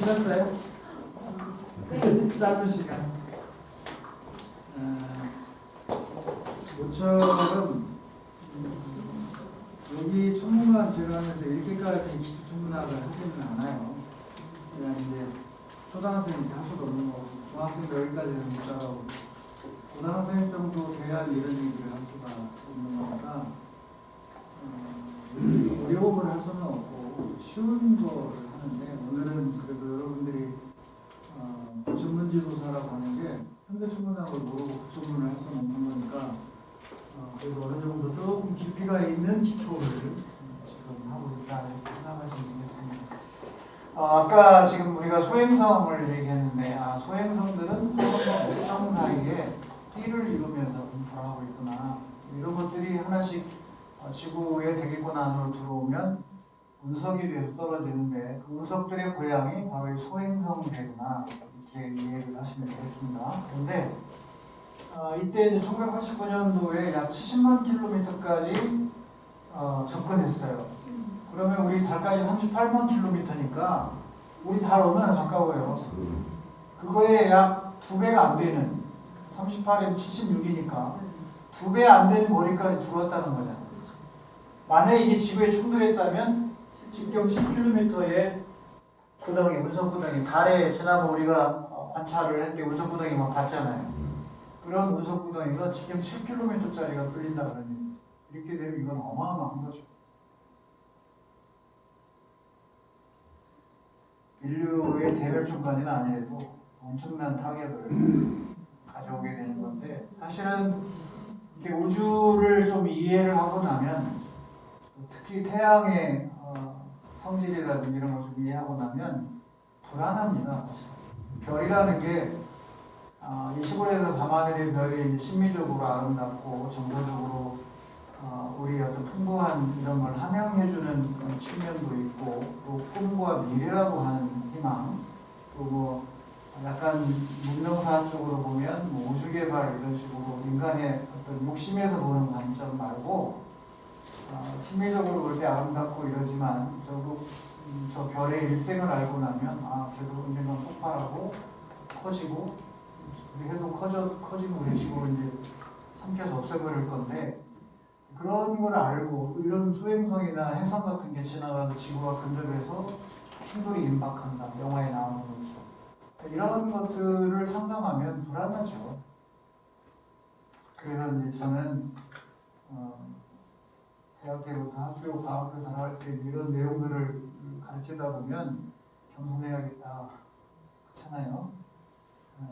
쉬셨어요? 짧은 시간. 모처럼 여기 천문관 제가 하면서 이렇게까지 기초 천문학을 하지는 않아요. 그냥 이제 초등학생 이제 할 수도 없는 거고, 중학생도 여기까지는 못 자라고, 고등학생 정도 돼야 이런 얘기를 할 수가 있는 거니까 어려움을 할 수는 없고 쉬운 거를 하는데, 오늘은 그래도 여러분들이 전문지도사라고 하는 게 현대천문학을 모르고 국천문을 할 수는 없는 거니까 그래도 어느 정도 조금 깊이가 있는 기초를 지금 하고 있다 이렇게 생각하시면 되겠습니다. 아까 지금 우리가 소행성을 얘기했는데, 소행성들은 목성 사이에 띠를 이루면서 돌아가고 있구나. 이런 것들이 하나씩 지구의 대기권 안으로 들어오면 운석이 돼서 떨어지는데, 그 운석들의 고향이 바로 이 소행성대구나, 이렇게 이해를 하시면 되겠습니다. 그런데 이때 이제 1989년도에 약 70만 킬로미터까지 접근했어요. 그러면 우리 달까지 38만 킬로미터니까 우리 달 얼마나 가까워요? 그거에 약 2배가 안 되는, 38에 76이니까 2배 안 되는 거리까지 들어왔다는 거잖아요. 만약에 이게 지구에 충돌했다면 직경 10km의 구덩이, 운석 구덩이, 달에 지난번 우리가 관찰을 할 때 운석 구덩이 막 봤잖아요. 그런 운석 구덩이가 직경 7km짜리가 뚫린다 그러니 이렇게 되면 이건 어마어마한 거죠. 인류의 대멸종까지는 아니래도 엄청난 타격을 가져오게 되는 건데, 사실은 이렇게 우주를 좀 이해를 하고 나면, 특히 태양의 성질이라든지 이런 걸 좀 이해하고 나면 불안합니다. 별이라는 게 이 시골에서 밤하늘의 별이 심미적으로 아름답고 정서적으로 우리 어떤 풍부한 이런 걸 함양해주는 그런 측면도 있고, 또 꿈과 미래라고 하는 희망, 또 뭐 약간 문명사학적으로 보면 뭐 우주개발 이런 식으로 인간의 어떤 욕심에서 보는 관점 말고, 심리적으로 그렇게 아름답고 이러지만 결국 저 별의 일생을 알고 나면 쟤도 언젠가 폭발하고 커지고, 우리 해도 커지고 우리 식으로 이제 삼켜서 없애버릴 건데, 그런 걸 알고 이런 소행성이나 해성 같은 게 지나가서 지구와 근접해서 충돌이 임박한다, 영화에 나오는 거죠. 이런 것들을 상상하면 불안하죠. 그래서 이제 저는 대학 때부터 학교, 과학교 다닐 때 이런 내용들을 가르치다 보면 겸손해야겠다, 그렇잖아요.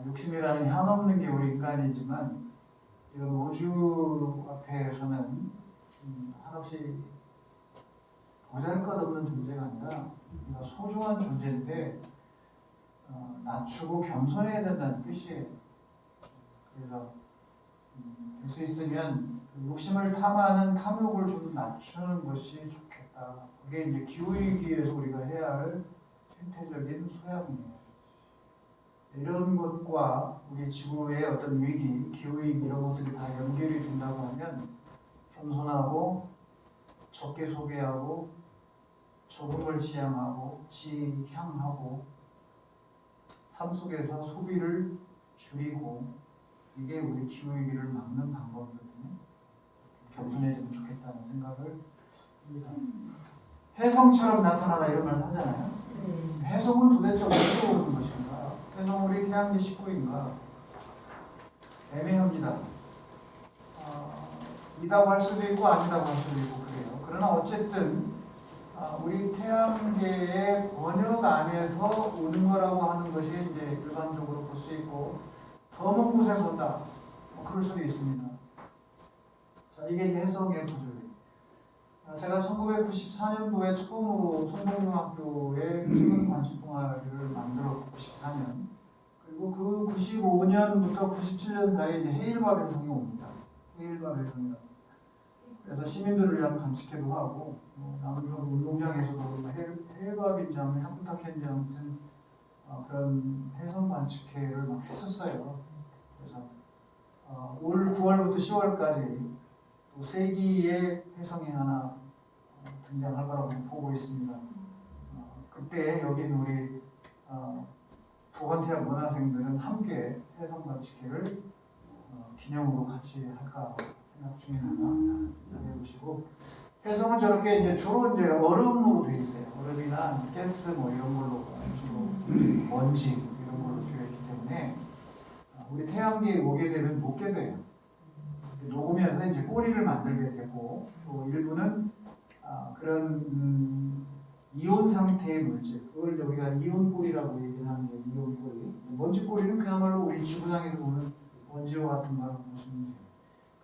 욕심이라는 게 한없는 게 우리 인간이지만, 이런 우주 앞에서는 한없이 보잘것없는 존재가 아니라 우리가 소중한 존재인데 낮추고 겸손해야 된다는 뜻이에요. 그래서 될 수 있으면 욕심을 탐하는 탐욕을 좀 낮추는 것이 좋겠다. 그게 이제 기후위기에서 우리가 해야 할 생태적인 소양이에요. 이런 것과 우리 지구의 어떤 위기, 기후위기 이런 것들이 다 연결이 된다고 하면 겸손하고 적게 소비하고 조금을 지향하고 지향하고 삶 속에서 소비를 줄이고, 이게 우리 기후위기를 막는 방법이거든요. 겸손해지면 좋겠다는 생각을 합니다. 혜성처럼 나타나다 이런 말 하잖아요. 혜성은 도대체 어디로 오는 것인가? 혜성 우리 태양계 식구인가? 애매합니다. 이라고 할 수도 있고 아니라고 할 수도 있고 그래요. 그러나 어쨌든 우리 태양계의 번역 안에서 오는 거라고 하는 것이 이제 일반적으로 볼 수 있고, 더 먼 곳에서 온다, 그럴 수도 있습니다. 자, 이게 이제 혜성의 구조예요. 제가 1994년도에 처음으로 성공중학교에 지문 관측 동아리를 만들었고, 94년. 그리고 그 95년부터 97년 사이에 이제 헤일밥 혜성이 옵니다. 헤일밥 혜성이라고. 그래서 시민들을 위한 관측회도 하고, 남쪽 운동장에서도 헤일밥인지 아니면 향부탁했는지 아무튼 그런 혜성 관측회를 막 했었어요. 그래서 올 9월부터 10월까지 또 세기의 혜성이 하나 등장할 거라고 보고 있습니다. 그때 여기는 우리 부건태학 문화생들은 함께 해성관측회를 기념으로 같이 할까 생각 중입니다. 해보시고 해성은 저렇게 이제 주로 이제 얼음으로 되어 있어요. 얼음이나 가스 뭐 이런 걸로 주로 먼지 이런 걸로 되어 있기 때문에 우리 태양계에 오게 되면 못 깨져요. 녹으면서 이제 꼬리를 만들게 되고 또 일부는 그런 이온 상태의 물질, 그걸 우리가 이온 꼬리라고 얘기하는 게 이온 꼬리. 먼지 꼬리는 그야말로 우리 지구상에서 보는 먼지와 같은 거라고 보시면 돼요.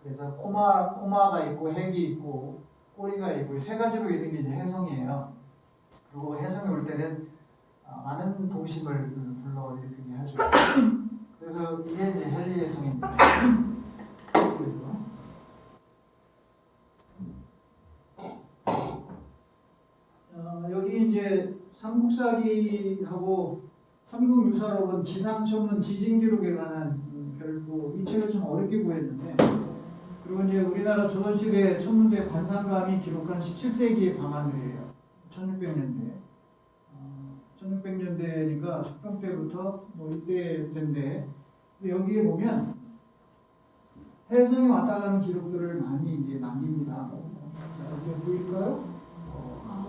그래서 코마가 있고 핵이 있고 꼬리가 있고 세 가지로 있는 게 이제 해성이에요. 그리고 해성이 올 때는 많은 동심을 불러일으키게 하죠. 그래서 이게 이제 헨리해성입니다. 그래서 여기 이제 삼국사기하고 삼국유사록은 기상천문 지진기록에 관한 별도 이 책을 좀 어렵게 구했는데 그리고 이제 우리나라 조선시대 천문대 관상감이 기록한 17세기의 방안들이에요. 1600년대. 1600년대니까 숙종 때부터 뭐 이때 때인데 여기에 보면 해성이 왔다 가는 기록들을 많이 이제 남깁니다. 자, 여기 보일까요?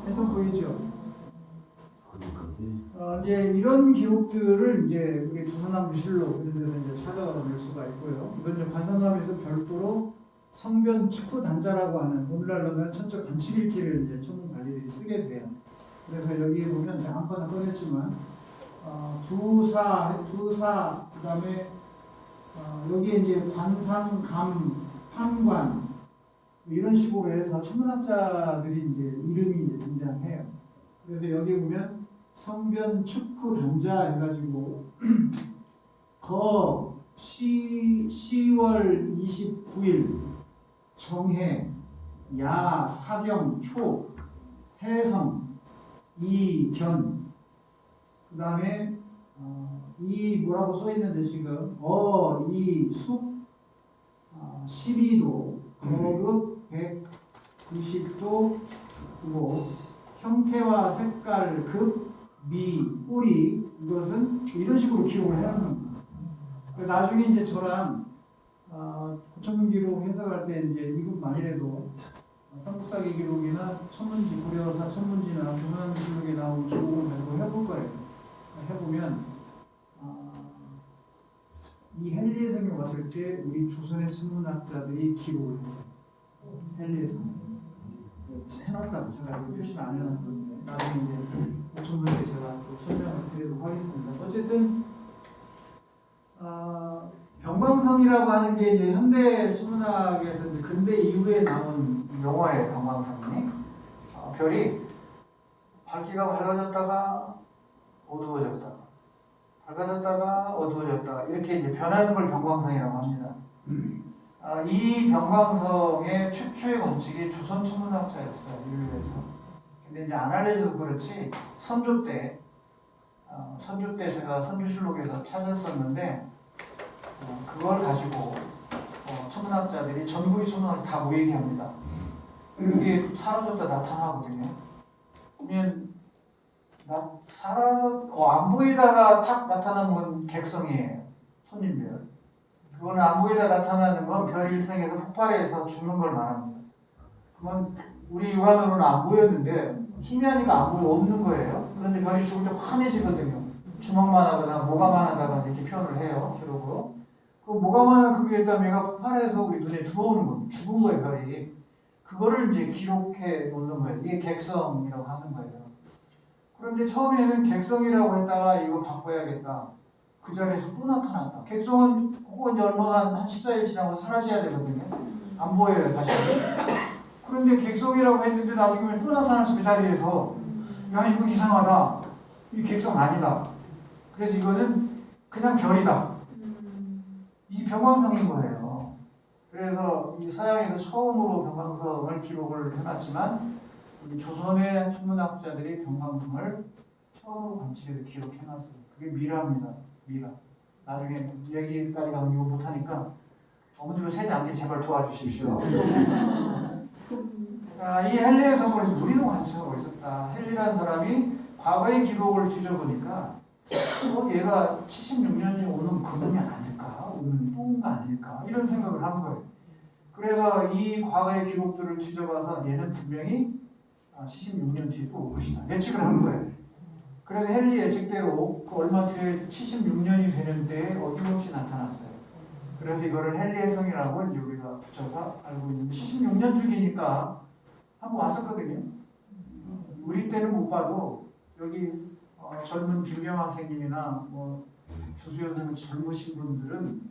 해성 보이죠? 이제 이런 기록들을 이제 우리 조선왕조실록 이런 데서 이제 찾아낼 수가 있고요. 이건 이제 관상감에서 별도로 성변 축후 단자라고 하는 오늘날로는 천적 관측일지를 이제 천문 관리들이 쓰게 돼요. 그래서 여기 보면 제가 한 번은 꺼냈지만 부사 그다음에 여기에 이제 관상감 판관 이런 식으로 해서 천문학자들이 이제 이름이 이제 등장해요. 그래서 여기 보면 성변 축후 단자 해가지고 10월 29일 정해 야 사경 초 해성 이견 그 다음에 이 뭐라고 써있는데 지금 이숙 12도 거극 190도 그리고 형태와 색깔 급 미 뿌리 이것은 이런 식으로 기록을 해놓는 겁니다. 나중에 이제 저랑 고천문 기록 해석할 때 이제 미국 만일에도 삼국사기 기록이나 천문지 고려사 천문지나 중앙 기록에 나온 기록을 가지고 해볼 거예요. 해보면 이 헨리해성이 왔을 때 우리 조선의 천문학자들이 기록을 했어요. 헨리해성 해놨다고 제가 이거 표시를 안 해놨거든요. 나중에 이제 고천문에 제가 또 설명을 드리도록 하겠습니다. 어쨌든 병광성이라고 하는 게 이제 현대 천문학에서 이제 근대 이후에 나온 용어예요. 병광성이 별이 밝기가 밝아졌다가 어두워졌다가 밝아졌다가 어두워졌다가 이렇게 이제 변하는 걸 병광성이라고 합니다. 이 병광성의 최초의 관측이 조선 천문학자였어요. 인류에서. 근데 이제 안 알려져서 그렇지 선조 때 제가 선조실록에서 찾았었는데 그걸 가지고 천문학자들이 전국의 천문학이 다 모이게 합니다. 이게 사라졌다 나타나거든요. 그러면 안 보이다가 탁 나타나는 건 객성이에요. 손님별. 그거는 안 보이다 나타나는 건 별 일생에서 폭발해서 죽는 걸 말합니다. 그건 우리 육안으로는 안 보였는데 희미하니까 안 보여 없는 거예요. 그런데 별이 죽을 때 환해지거든요. 주먹만 하거나 모가만 하다가 이렇게 표현을 해요. 기록으로. 그 모가만 한 크기에 따라 얘가 폭발해서 우리 눈에 들어오는 겁니다. 죽은 거예요, 별이. 그거를 이제 기록해 놓는 거예요. 이게 객성이라고 하는 거예요. 그런데 처음에는 객성이라고 했다가 이거 바꿔야겠다. 그 자리에서 또 나타났다. 객성은 그거 이제 얼마간 한 14일 지나고 사라져야 되거든요. 안 보여요, 사실. 그런데 객성이라고 했는데 나중에 또 나타나서 그 자리에서 야, 이거 이상하다. 이 객성 아니다. 그래서 이거는 그냥 별이다. 이 병광성인 거예요. 그래서 이 서양에서 처음으로 병광성을 기록을 해놨지만 우리 조선의 천문학자들이 병광성을 처음으로 관측해서 기록해놨어요. 그게 미라입니다. 미라. 나중에 얘기까지 가면 이거 못하니까 어머님을 세지 않게 제발 도와주십시오. 이 헨리의 성을 우리도 관측하고 있었다. 헨리라는 사람이 과거의 기록을 뒤져보니까 얘가 76년이 오는 금이 아닐까? 오는 똥가 아닐까? 이런 생각을 한 거예요. 그래서 이 과거의 기록들을 뒤져봐서 얘는 분명히 76년 뒤에 또 올 것이다. 예측을 한 거예요. 그래서 헨리 예측대로 그 얼마 뒤에 76년이 되는데 어김없이 나타났어요. 그래서 이거를 헨리 해성이라고 이제 우리가 붙여서 알고 있는데 76년 주기니까 한번 왔었거든요. 우리 때는 못 봐도 여기 젊은 김병 학생님이나 뭐 조수연 선생님 젊으신 분들은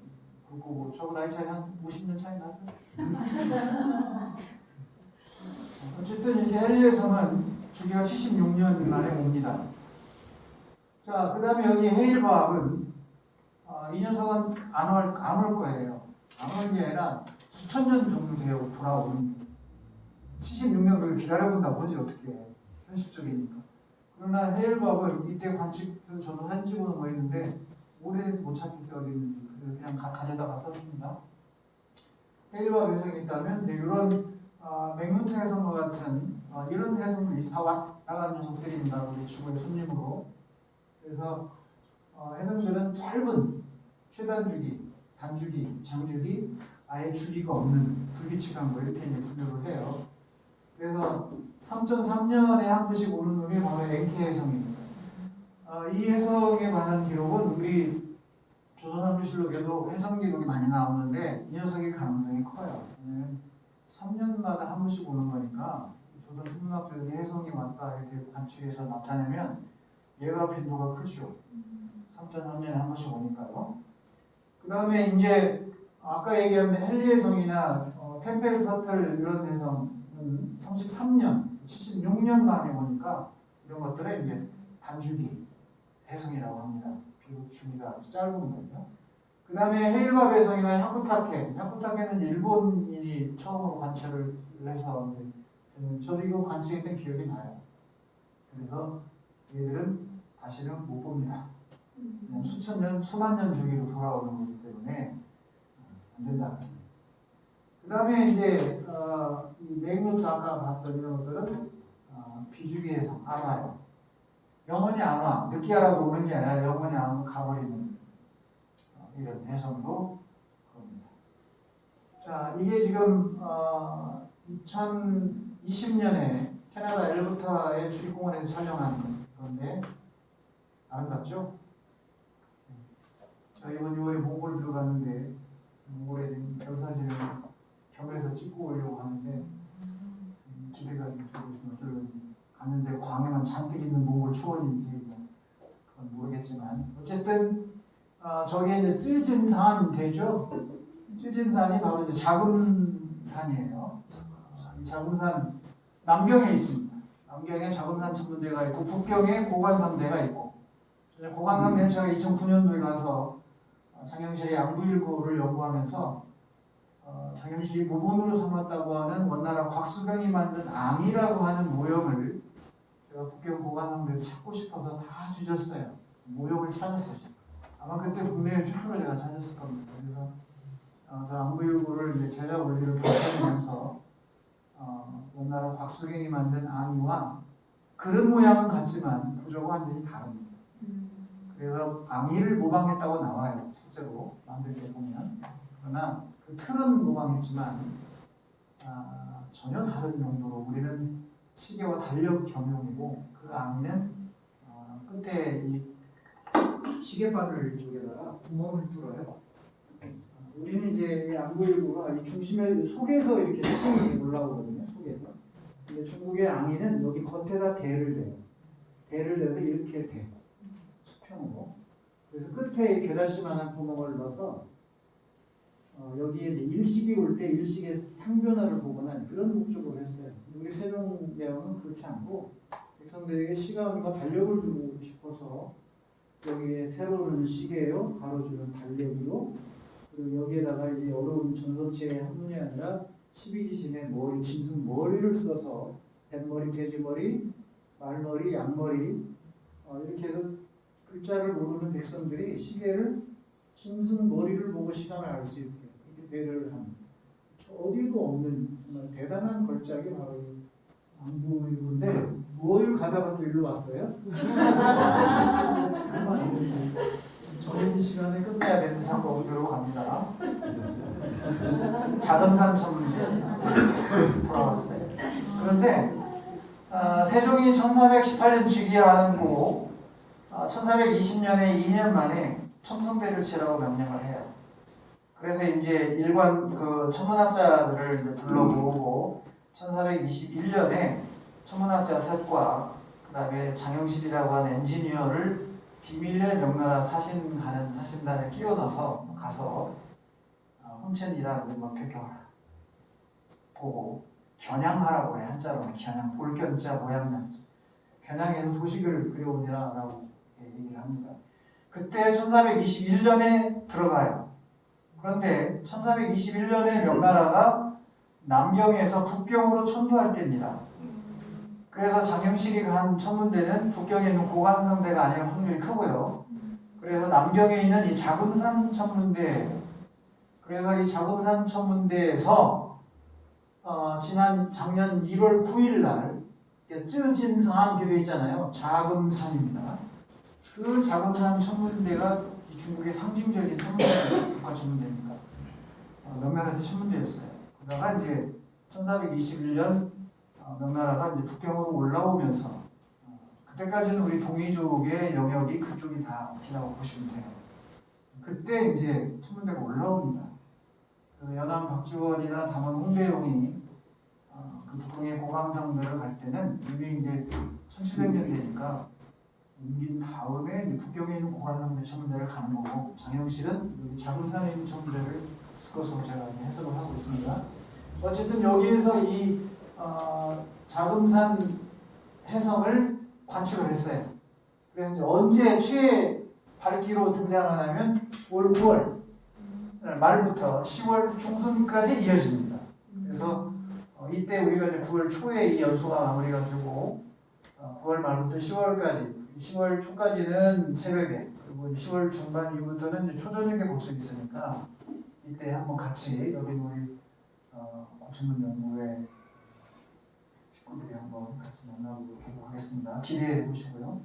그거 저거 나이 차이 한 50년 차이 나죠. 어쨌든 이렇게 헨리에서는 주기가 76년 만에 옵니다. 자, 그 다음에 여기 헤일바합은 이 녀석은 안 올 거예요. 안 오는 게 아니라 수천 년 정도 되어 돌아오는 76년을 기다려본다 보지 어떻게 해. 현실적이니까. 그러나 헤일바합은 이때 관측은 저도 사진 찍어놓은 거 있는데 오래돼서 못 찾겠어요. 어디 있는지. 그냥 가져다가 썼습니다. 헤일바합 해석이 있다면 이런 맥루트 해석과 같은 이런 해석들이 다 나간 녀석들입니다. 우리 지구의 손님으로. 그래서 해성들은 짧은 최단 주기, 단주기, 장주기, 아예 주기가 없는 불규칙한 거 이렇게 이제 분류를 해요. 그래서 3.3년에 한 번씩 오는 놈이 바로 엔케 해성입니다. 이 해성에 관한 기록은 우리 조선왕조실록에도 해성 기록이 많이 나오는데 이 녀석의 가능성이 커요. 3년마다 한 번씩 오는 거니까 조선 천문학자들이 해성이 왔다 이렇게 관측해서 나타내면 얘가 빈도가 크죠. 3.3년에 한 번씩 오니까요. 그 다음에 이제 아까 얘기한 헨리해성이나 템페일 터틀 이런 해성은 33년, 76년 만에 오니까 이런 것들은 이제 단주기 해성이라고 합니다. 비록 주기가 짧은 거죠. 그 다음에 헤일바합 해성이나 야쿠타케는 일본인이 처음으로 관측을 해서 저도 이거 관측했던 기억이 나요. 그래서 얘들은 다시는 못 봅니다. 그냥 수천 년, 수만 년 주기로 돌아오는 거기 때문에 안 된다. 그 다음에 이제 이 맥루트 아까 봤던 이런 것들은 비주기 해성, 안 와요. 영원히 안 와. 늦게라도 오는 게 아니라 영원히 안 오면 가버리는 이런 해성도 겁니다. 자, 이게 지금 2020년에 캐나다 엘버타의 주립공원에서 촬영한 건데 아름답죠? 저 이번 6월에 몽골 들어갔는데 몽골에 별사진을 겸해서 찍고 오려고 하는데 기대가 좀 되고 있으면 어쩌는지 갔는데 광야만 잔뜩 있는 몽골 초원인지 그건 모르겠지만 어쨌든 저게 이제 쯔진산 되죠? 쯔진산이 바로 이제 자금산이에요. 이 자금산 남경에 있습니다. 남경에 자금산 천문대가 있고 북경에 고관섬대가 있고 고관섬대는 제가 2009년도에 가서 장영실의 양부일구를 연구하면서 장영실이 모본으로 삼았다고 하는 원나라 곽수경이 만든 앙이라고 하는 모형을 제가 북경 고관섬대를 찾고 싶어서 다 뒤졌어요. 모형을 찾았어요. 아마 그때 국내에 최초로 제가 찾았을 겁니다. 그래서 저 앙부일구를 이제 제작 원리를 발표하면서 원나라 곽수경이 만든 앙이와 그릇 모양은 같지만 구조가 완전히 다릅니다. 그래서 앙이를 모방했다고 나와요. 실제로 만들 때 보면. 그러나 그 틀은 모방했지만 전혀 다른 용도로 우리는 시계와 달력 겸용이고 그 앙이는 끝에 이 시계바늘 쪽에다가 구멍을 뚫어요. 우리는 이제 이 앙부일구가 이 중심에 속에서 이렇게 층이 올라오거든요. 속에서. 근데 중국의 앙이는 여기 겉에다 대를 대요. 대를 대서 이렇게 대. 수평으로. 그래서 끝에 겨다씨만한 구멍을 넣어서 여기에 일식이 올 때 일식의 상변화를 보거나 그런 목적으로 했어요. 우리 세종대왕은 그렇지 않고 백성들에게 시간과 달력을 주고 싶어서 여기에 세로는 시계요, 가로줄은 달력이요. 그리고 여기에다가 이제 어려운 전도체의 한문이 아니라 12지신의 머리, 짐승 머리를 써서 뱃머리, 돼지머리, 말머리, 양머리 이렇게 해서 글자를 모르는 백성들이 시계를 짐승 머리를 보고 시간을 알 수 있게 그렇게 배려를 합니다. 어디도 없는 정말 대단한 걸작이 바로 안 보이는데 뭘 가다가 또 일로 왔어요? 정해진 시간에 끝내야 되는 상황으로 갑니다. 자금산 천문제 돌아왔어요. 그런데 세종이 1418년 즉위하고 1420년에 2년 만에 첨성대를 치라고 명령을 해요. 그래서 이제 일관 그 천문학자들을 이제 불러모으고 1421년에 천문학자 셋과 그 다음에 장영실이라고 하는 엔지니어를 비밀리에 명나라 사신하는 사신단에 끼워 넣어서 가서 홍천이라는 목표경을 보고 겨냥하라고 해. 한자로는 겨냥, 볼견자 모양난. 겨냥해서 도식을 그려오니라라고 얘기를 합니다. 그때 1421년에 들어가요. 그런데 1421년에 명나라가 남경에서 북경으로 천도할 때입니다. 그래서 장영실이 간 천문대는 북경에 있는 고관성대가 아닐 확률이 크고요. 그래서 남경에 있는 이 자금산 천문대, 그래서 이 자금산 천문대에서 지난 작년 1월 9일 날 쯔진산 되어 있잖아요. 자금산입니다. 그 자금산 천문대가 중국의 상징적인 천문대입니다. 국가 천문대니까. 명나라의 천문대였어요. 그러다가 이제 1421년 명나라가 이제 북경으로 올라오면서 그때까지는 우리 동이족의 영역이 그쪽이 다 없다고 보시면 돼요. 그때 이제 천문대가 올라옵니다. 연암 박지원이나 담원 홍대용이 그 북경의 고강당들을 갈 때는 이미 이제 1700년대니까 옮긴 다음에 이제 북경에 있는 고강당들 천문대를 가는 거고, 장영실은 여기 자금산에 있는 천문대를 쓸 것으로 제가 해석을 하고 있습니다. 어쨌든 여기에서 이 자금산 해성을 관측을 했어요. 그래서 이제 언제 최 밝기로 등장하냐면 올 9월 말부터 10월 중순까지 이어집니다. 그래서 이때 우리가 이제 9월 초에 이 연수가 마무리가 되고 9월 말부터 10월까지, 10월 초까지는 새벽에, 그리고 10월 중반 이후부터는 이제 초저녁에 볼 수 있으니까 이때 한번 같이 여기 우리 고천문연구회 식구들이 한번 같이 만나보도록 하겠습니다. 기대해 보시고요.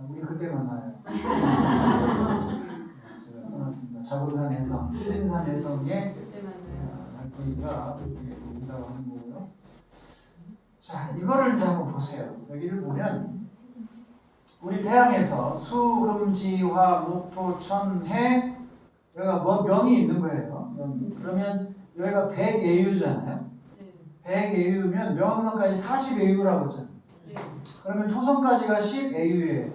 우리 그때 만나요. 제가 써놨습니다. 자금산 해성, 쯔진산 해성의 밝기가 이렇게 보인다고 하는 거고요. 자, 이거를 이제 한번 보세요. 여기를 보면 우리 태양에서 수, 금, 지, 화, 목, 토, 천, 해, 여기가 뭐 명이 있는 거예요. 명이. 그러면 여기가 100AU잖아요. 100AU면 명왕성까지 40AU라고 했잖아요. 그러면 토성까지가 10AU예요.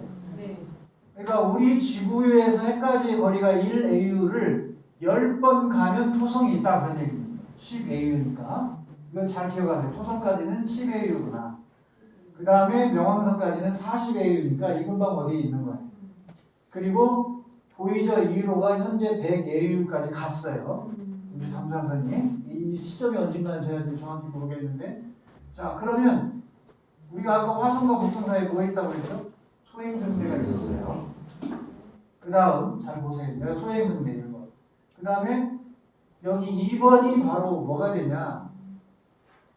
그러니까 우리 지구에서 해까지 거리가 1AU를 10번 가면 토성이 있다, 그런 얘기입니다. 10AU니까 이건 잘 기억하세요. 토성까지는 10AU구나. 그 다음에 명왕성까지는 40AU니까 이 근방 어디에 있는 거예요. 그리고 보이저 2호가 현재 100AU까지 갔어요. 우리 잠수함선이. 이 시점이 언젠가는 제가 정확히 모르겠는데, 자, 그러면 우리가 아까 화성과 목성 사이에 뭐 있다고 그랬죠? 소행성대가 있었어요. 그 다음 잘 보세요. 내가 소행성대 이거. 그 다음에 여기 2번이 바로 뭐가 되냐?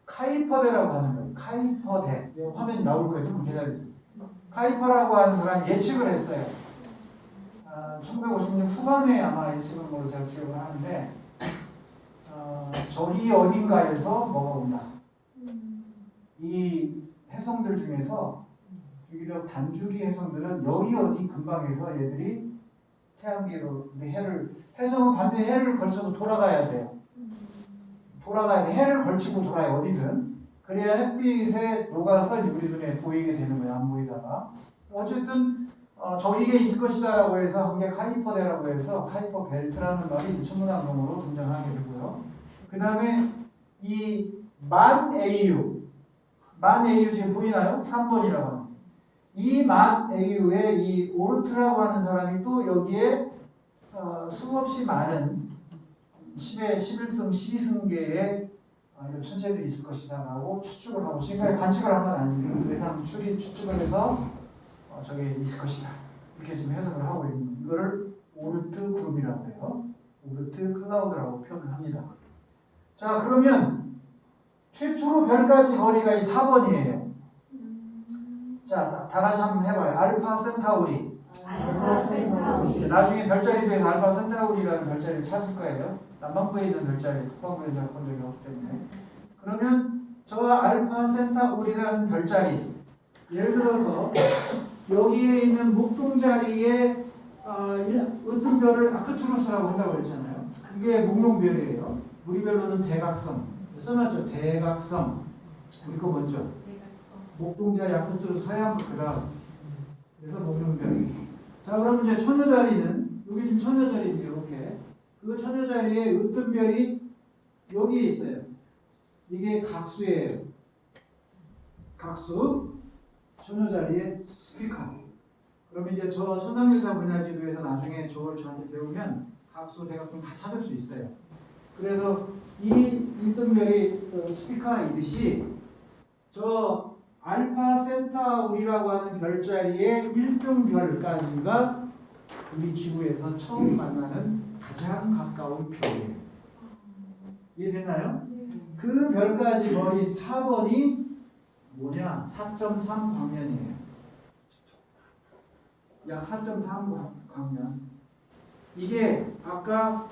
카이퍼대라고 하는 거예요. 카이퍼대. 화면이 나올 거예요. 좀 기다려주세요. 카이퍼라고 하는 사람이 예측을 했어요. 1950년 후반에 아마 예측한 걸로 제가 기억을 하는데, 저기 어딘가에서 뭐가 온다. 이 해성들 중에서 비교적 단주기 해성들은 여기 어디 근방에서 얘들이 태양계로 해성은 반드시 해를 걸쳐서 돌아가야 돼요. 돌아가야 돼. 해를 걸치고 돌아요. 어디든. 그래야 햇빛에 녹아서 우리 눈에 보이게 되는 거예요. 안 보이다가. 어쨌든 저기에 있을 것이다라고 해서 한 게 카이퍼대라고 해서 카이퍼 벨트라는 말이 천문학용어로 등장하게 되고요. 그 다음에 이 만 AU 지금 보이나요? 3번이라고 하는. 이 만 AU에 이 오르트라고 하는 사람이 또 여기에 수없이 많은 10의 11성 12승계의 이런 천체들이 있을 것이다 라고 추측을 하고, 지금까지 관측을 한 건 아닙니다. 예상 추측을 해서 저게 있을 것이다 이렇게 좀 해석을 하고 있는, 이거를 오르트 그룹이라고 해요. 오르트 클라우드라고 표현을 합니다. 자, 그러면 최초로 별까지 거리가 이 4번이에요. 자, 다 같이 한번 해봐요. 알파 센타우리. 알파 센타우리. 나중에 별자리 중에서 알파 센타우리라는 별자리를 찾을 거예요. 남반구에 있는 별자리, 북반구에 잘 본 적이 없기 때문에. 그러면 저 알파 센타우리라는 별자리, 예를 들어서 여기에 있는 목동자리에 어떤 별을 아크투루스라고 한다고 했잖아요. 이게 목동별이에요. 우리별로는 대각성. 써놨죠. 대각성. 우리 거 먼저. 목동자리 아크투루스 서양 그다음. 그래서 목동별. 자, 그럼 이제 천여자리는 여기 지금 천여자리인데 이렇게 그 천여자리에 어떤 별이 여기에 있어요. 이게 각수예요. 각수. 천여자리의 스피커. 그럼 이제 저 천상유사 분야지도에서 나중에 저걸 저한테 배우면 각수 대각선 다 찾을 수 있어요. 그래서 이 1등별이 스피커이듯이 저 알파 센타우리라고 하는 별자리의 1등별까지가 우리 지구에서 처음 만나는 가장 가까운 별이에요. 이해됐나요? 그 별까지 거리 4번이 뭐냐? 4.3 광년이에요. 약 4.3 광년. 이게 아까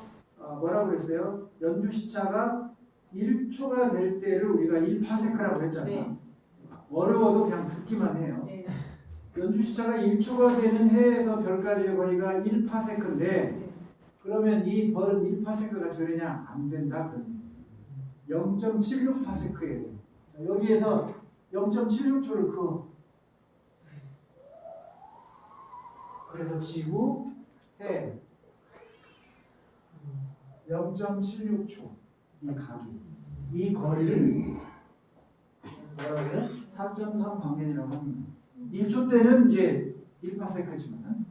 뭐라고 그랬어요? 연주 시차가 1초가 될 때를 우리가 1파세크라고 했잖아요. 네. 어려워도 그냥 듣기만 해요. 네. 연주 시차가 1초가 되는 해에서 별까지의 거리가 1파세크인데 네. 그러면 이 벌은 1파세크가 되느냐? 안 된다. 0.76파세크예요. 여기에서 0.76초를 그어. 그래서 지구, 해 0.76초 이 각이 이 거리를 뭐라고요? 4.3 광년이라고 합니다. 1초 때는 이제 1파세크지만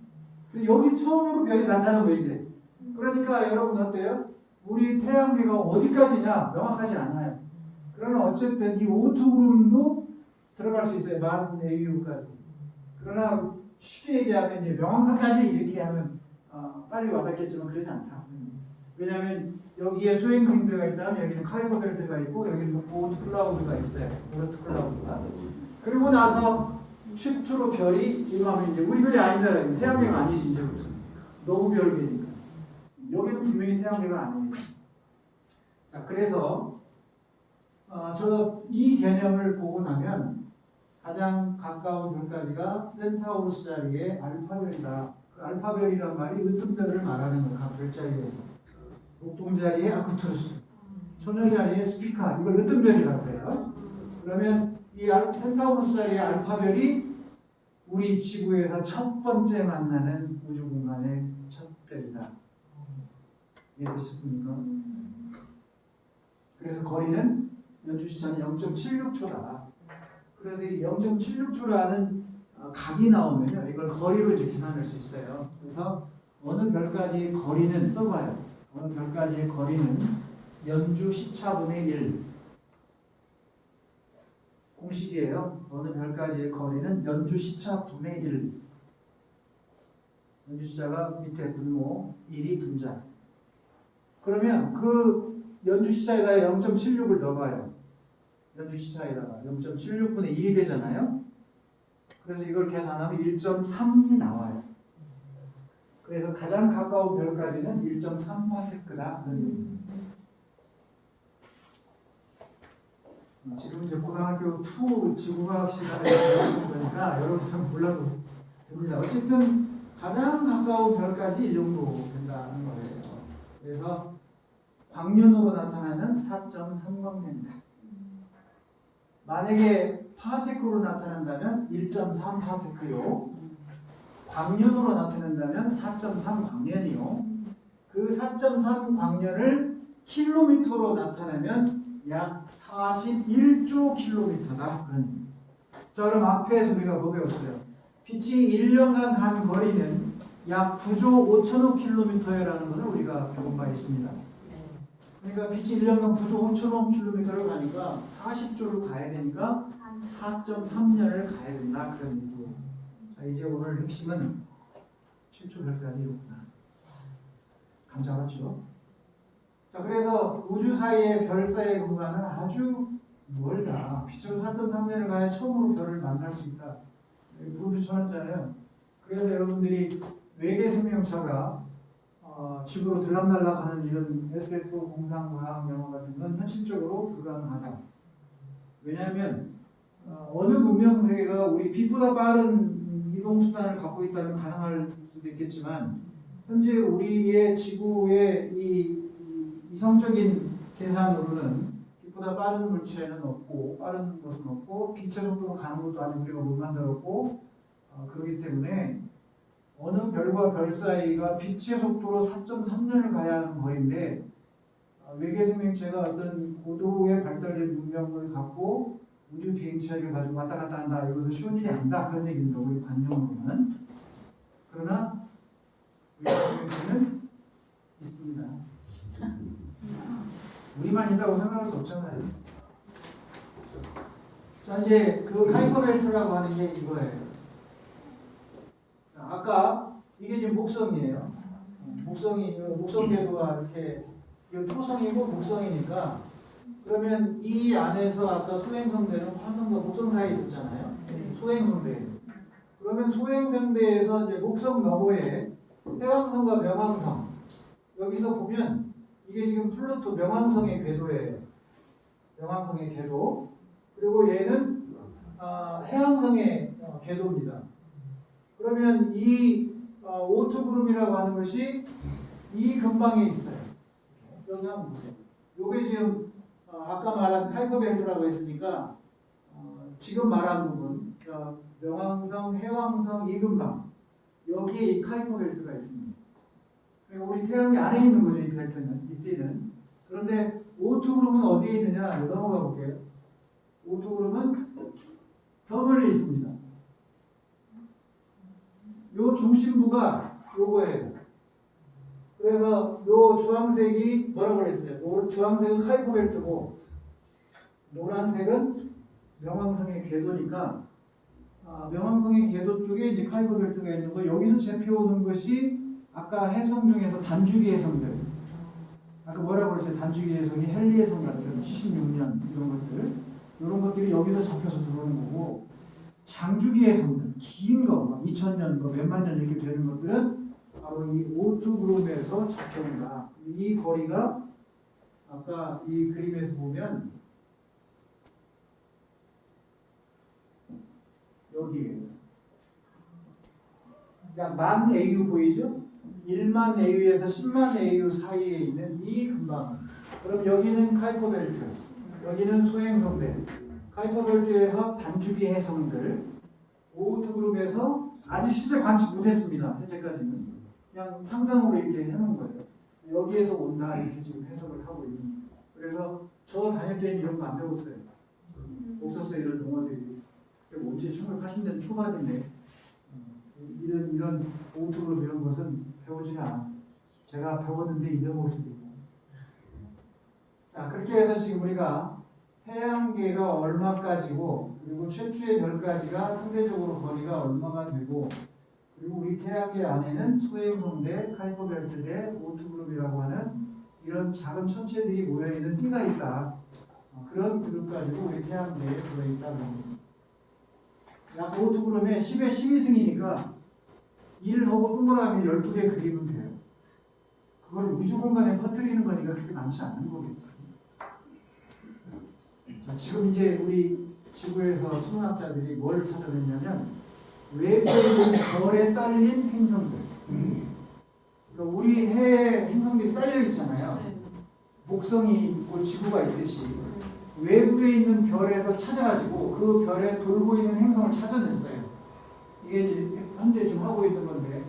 여기 처음으로 별이 나타나는 거 이제. 그러니까 여러분 어때요? 우리 태양계가 어디까지냐 명확하지 않아요. 그러나 어쨌든 이 O2 그룹도 들어갈 수 있어요. 만 AU까지. 그러나 쉽게 얘기하면 이제 명확하까지 이렇게 하면 빨리 와닿겠지만 그러지 않다. 왜냐하면 여기에 소행성대가 있다면 여기는 카이버 벨트가 있고 여기는 오트 클라우드가 있어요. 오트 클라우드가. 그리고 나서 최초로 별이 임하면 이제 우리 별이 아니잖아요. 태양계가 아니지 이제부터. 너무 별계니까. 여기는 분명히 태양계가 아니에요. 자, 그래서 이 개념을 보고 나면 가장 가까운 별까지가 센타우루스 자리의 알파별이다. 그 알파별이란 말이 으뜸별을 말하는 거예요. 각 별자리에서. 목동자리의 아크투루스, 천여자리의 스피커, 이걸 으뜸별이라고 해요. 그러면 이 센타우루스 자리의 알파별이 우리 지구에서 첫 번째 만나는 우주 공간의 첫 별이다. 이해되셨습니까? 그래서 거리는 연주시차는 0.76초다. 그래서 이 0.76초라는 각이 나오면요, 이걸 거리로 이제 계산할 수 있어요. 그래서 어느 별까지의 거리는 써봐요. 어느 별까지의 거리는 연주 시차분의 1. 공식이에요. 어느 별까지의 거리는 연주 시차분의 1. 연주 시차가 밑에 분모, 1이 분자. 그러면 그 연주 시차에다 0.76을 넣어봐요. 연주 시차에다가 0.76분의 1이 되잖아요. 그래서 이걸 계산하면 1.3이 나와요. 그래서 가장 가까운 별까지는 1.3파세크다. 지금 이제 고등학교 2 지구과학 시간에 배우는 거니까 여러분들은 몰라도 됩니다. 어쨌든 가장 가까운 별까지 이 정도 된다는 거예요. 그래서 광년으로 나타나면 4.3광년이다. 만약에 파세크로 나타난다면 1.3파세크요. 광년으로 나타낸다면 4.3 광년이요. 그 4.3 광년을 킬로미터로 나타내면 약 41조 킬로미터다. 자, 그럼 앞에서 우리가 뭐 배웠어요? 빛이 1년간 간 거리는 약 9조 5천억 킬로미터라는 것을 우리가 배운 바 있습니다. 그러니까 빛이 1년간 9조 5천억 킬로미터를 가니까 40조를 가야 되니까 4.3년을 가야 된다. 그런 얘기예요. 자, 이제 오늘 핵심은 최초 별까지 이렇구나. 감사하죠. 자, 그래서 우주 사이의 별 사이의 공간은 아주 멀다. 빛으로 샀던 3년을 가야 처음으로 별을 만날 수 있다. 물음표 쳐놨잖아요. 그래서 여러분들이 외계 생명체가 지구로 들락날락하는 이런 SF 공상과학 영화 같은 건 현실적으로 불가능하다. 왜냐하면 어느 문명 세계가 우리 빛보다 빠른 이동 수단을 갖고 있다면 가능할 수도 있겠지만 현재 우리의 지구의 이 이성적인 계산으로는 빛보다 빠른 물체는 없고 빠른 것은 없고 빛의 속도로 가는 것도 아직 우리가 못 만들었고 그렇기 때문에 어느 별과 별 사이가 빛의 속도로 4.3년을 가야 하는 거리인데 외계 생명체가 어떤 고도의 발달된 문명을 갖고 우주 비행체를 가지고 왔다 갔다 한다. 이것은 쉬운 일이 아니다. 그런 얘기입니다. 우리 관념으로는. 그러나 외계 생명체는 있습니다. 우리만 있다고 생각할 수 없잖아요. 자, 이제 그 카이퍼벨트라고 하는 게 이거예요. 자, 아까 이게 지금 목성이에요. 목성 궤도가 이렇게 토성이고 목성이니까 그러면 이 안에서 아까 소행성대는 화성과 목성 사이에 있었잖아요. 소행성대. 그러면 소행성대에서 이제 목성 너머에 해왕성과 명왕성. 여기서 보면 이게 지금 플루토 명왕성의 궤도예요. 명왕성의 궤도. 그리고 얘는 해왕성의 궤도입니다. 그러면 이 오트 구름이라고 하는 것이 이 근방에 있어요. 여기 한번 보세요. 요게 지금 아까 말한 카이퍼벨트라고 했으니까 지금 말한 부분, 그러니까 명왕성, 해왕성 이 근방 여기에 이 카이퍼벨트가 있습니다. 그러니까 우리 태양이 안에 있는 거죠, 이 벨트는, 이때는. 그런데 오트 구름은 어디에 있느냐? 넘어가 볼게요. 오트 구름은 더 멀리 있습니다. 요 중심부가 요거예요. 그래서 요 주황색이 뭐라고 그랬어요? 요 주황색은 카이퍼벨트고 노란색은 명왕성의 궤도니까 명왕성의 궤도 쪽에 이제 카이퍼벨트가 있는 거 여기서 재펴오는 것이 아까 해성 중에서 단주기 해성들 아까 뭐라고 그랬어요? 단주기 해성이 헨리 해성 같은 76년 이런 것들 이런 것들이 여기서 잡혀서 들어오는 거고 장주기 해성들 긴 거 2000년 몇만 년 이렇게 되는 것들은 바로 이 오트 그룹에서 잡혀온다. 이 거리가 아까 이 그림에서 보면 여기에요. 그러니까 10,000 AU 보이죠? 1만 AU에서 10만 AU 사이에 있는 이 근방. 그럼 여기는 카이퍼벨트, 여기는 소행성대. 카이퍼벨트에서 단주기 해성들, 오트 그룹에서 아직 실제 관측 못했습니다. 현재까지는 그냥 상상으로 이렇게 해놓은 거예요. 여기에서 온다 이렇게 지금 해석을 하고 있는 거예요. 그래서 저 다닐 때는 이런 거 안 배웠어요. 없었어요 이런 용어들이. 언제 1980년 초반인데 이런 오트 그룹 이런 것은 배우지가 않아. 제가 배웠는데 잊어먹을 수도 있고. 자 그렇게 해서 지금 우리가 태양계가 얼마까지고 그리고 최초의 별까지가 상대적으로 거리가 얼마가 되고 그리고 우리 태양계 안에는 소행성대, 카이퍼벨트대, 오트그룹이라고 하는 이런 작은 천체들이 모여있는 띠가 있다. 그런 그룹 가지고 우리 태양계에 들어있다는 겁니다. 약 오트그룹에 10의 12승이니까 1을 하고 동그라미 12개 그리면 돼요. 그걸 우주 공간에 퍼뜨리는 거니까 그렇게 많지 않은 거겠죠. 자, 지금 이제 우리 지구에서 천문학자들이 뭘 찾아냈냐면 외부에 있는 별에 딸린 행성들. 그러니까 우리 해에 행성들이 딸려 있잖아요. 목성이 있고 지구가 있듯이 외부에 있는 별에서 찾아가지고 그 별에 돌고 있는 행성을 찾아냈어요. 이게 이제 현재 지금 하고 있는 건데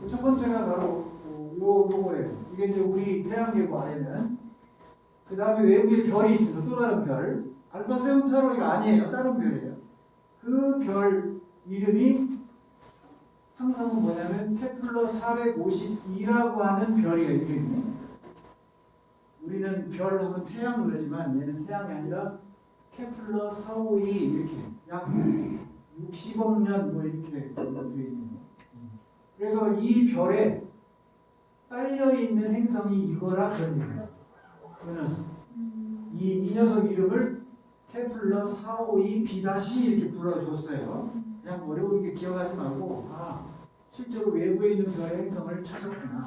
첫 번째가 바로 요거예요. 이게 이제 우리 태양계고 안에는 그 다음에 외부에 별이 있습니다. 또 다른 별. 알파 세운타로이가 아니에요. 다른 별이에요. 그 별 이름이 항상 뭐냐면 케플러 452라고 하는 별이에요. 이름이. 우리는 별 하면 태양 그러지만 얘는 태양이 아니라 케플러 452 이렇게 약 60억 년 뭐 이렇게 되어 있는 거. 그래서 이 별에 딸려 있는 행성이 이거라 그런 얘기예요. 이 녀석 이름을 케플러 452 B- 이렇게 불러줬어요. 그냥 어려우게 기억하지 말고 실제로 외부에 있는 별의 행성을 찾았구나.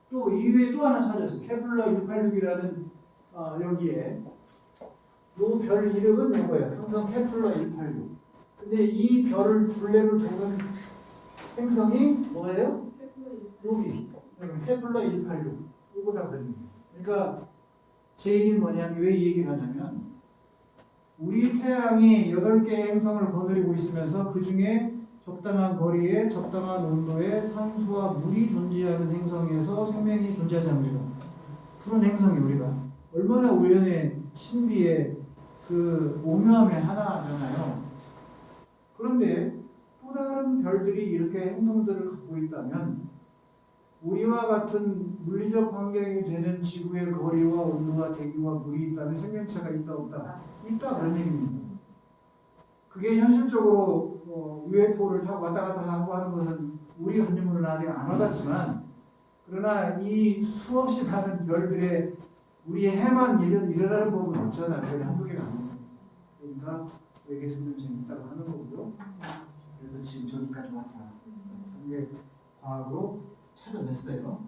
또 이후에 또 하나 찾았어요. 케플러 186이라는 여기에 요 별 이름은 이거예요. 행성 케플러 186. 근데 이 별을 둘레를 도는 행성이 뭐예요? 여기 케플러 186. 이거다 그립니다. 그러니까 제 얘기는 뭐냐면 왜 이 얘기를 하냐면 우리 태양이 8개의 행성을 거느리고 있으면서 그 중에 적당한 거리에 적당한 온도에 산소와 물이 존재하는 행성에서 생명이 존재하지 않습니다. 푸른 행성이 우리가 얼마나 우연의 신비의 그 오묘함의 하나잖아요. 그런데 또 다른 별들이 이렇게 행성들을 갖고 있다면 우리와 같은 물리적 환경이 되는 지구의 거리와 온도와 대기와 물이 있다면 생명체가 있다 없다? 있다 그런 얘기입니다. 그게 현실적으로 UFO를 타고 왔다 갔다 하고 하는 것은 우리 관념으로는 아직 안 와닿지만 그러나 이 수없이 많은 별들의 우리의 해만 일어나는 법은 없잖아요. 별이 한두 개가 아니고. 그러니까 외계 생명체는 있다고 하는 거고요. 그래서 지금 저기까지 왔다. 이게 과학으로 찾아냈어요.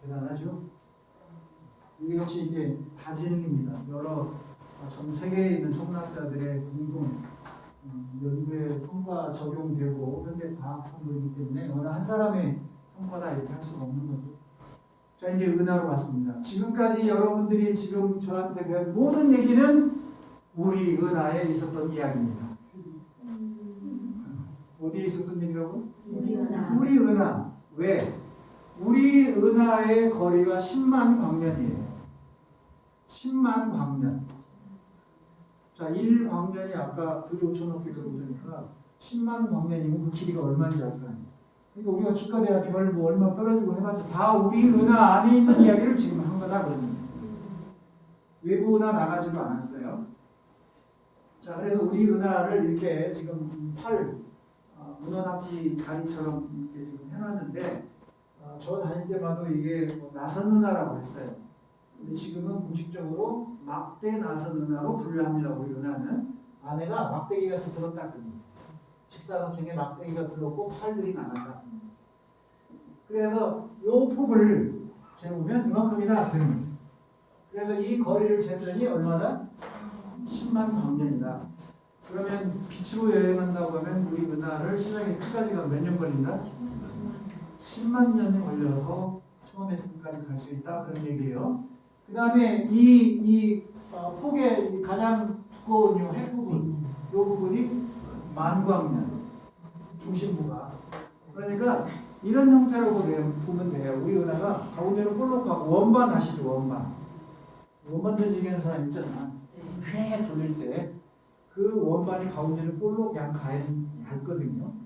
대단하죠? 이게 역시 이제 다지능입니다. 여러 전 세계에 있는 천문학자들의 공동 연구에 성과 적용되고 현대 과학 성분이기 때문에 어느 한 사람의 성과다 이렇게 할 수가 없는 거죠. 자 이제 은하로 왔습니다. 지금까지 여러분들이 지금 저한테 배운 모든 얘기는 우리 은하에 있었던 이야기입니다. 어디에 있었던 얘기라고? 우리 은하. 왜? 우리 은하의 거리가 10만 광년이에요. 10만 광년. 자, 1광년이 아까 9조 5천억 킬로미터니까 10만 광년이면 그 길이가 얼마인지 알 거 아니에요. 그러니까 우리가 기껏해야 별 뭐 얼마 떨어지고 해봤자 다 우리 은하 안에 있는 이야기를 지금 한 거다 그러는 거예요. 외부 은하 나가지도 않았어요. 자, 그래서 우리 은하를 이렇게 지금 문어납치 다리처럼 이렇게 지금 해놨는데 저 다닐 때마다 이게 나선 은하라고 했어요. 근데 지금은 공식적으로 막대 나선 은하로 분류합니다. 우리 은하는 안에가 막대기가 들었다 그럽니다. 직사각형에 막대기가 들었고 팔들이 나간다. 그래서 요 폭을 재보면 이만큼이다. 그래서 이 거리를 재더니 얼마다? 10만 광년이다. 그러면 빛으로 여행한다고 하면 우리 은하를 시간이 끝까지가 몇 년 걸린다? 10만 년이 걸려서 처음에 끝까지 갈 수 있다. 그런 얘기예요. 그 다음에 이 폭의 가장 두꺼운 이 핵 부분, 이 부분이 만광년, 중심부가. 그러니까 이런 형태로 보면 돼요. 우리 은하가 가운데로 볼록하고 원반 아시죠? 원반 던지기하는 사람 있잖아. 휙 돌릴 때 그 원반이 가운데를 볼록 얇거든요.